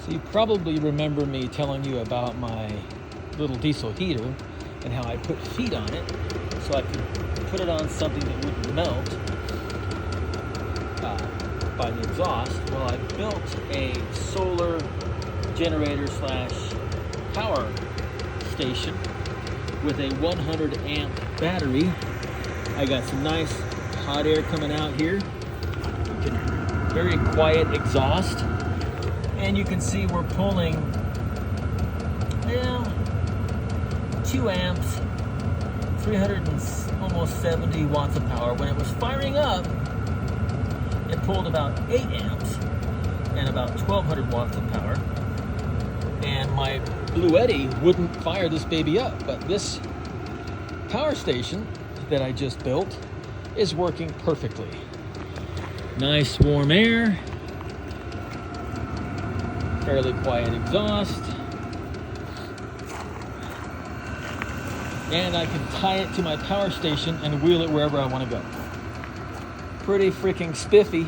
So you probably remember me telling you about my little diesel heater and how I put feet on it so I could put it on something that wouldn't melt by the exhaust. Well, I built a solar generator slash power station with a 100 amp battery. I got some nice hot air coming out here. Very quiet exhaust. And you can see we're pulling 2 amps, 370 watts of power. When it was firing up, it pulled about 8 amps and about 1200 watts of power. And my Bluetti wouldn't fire this baby up, but this power station that I just built is working perfectly. Nice warm air, fairly quiet exhaust, and I can tie it to my power station and wheel it wherever I want to go. Pretty freaking spiffy.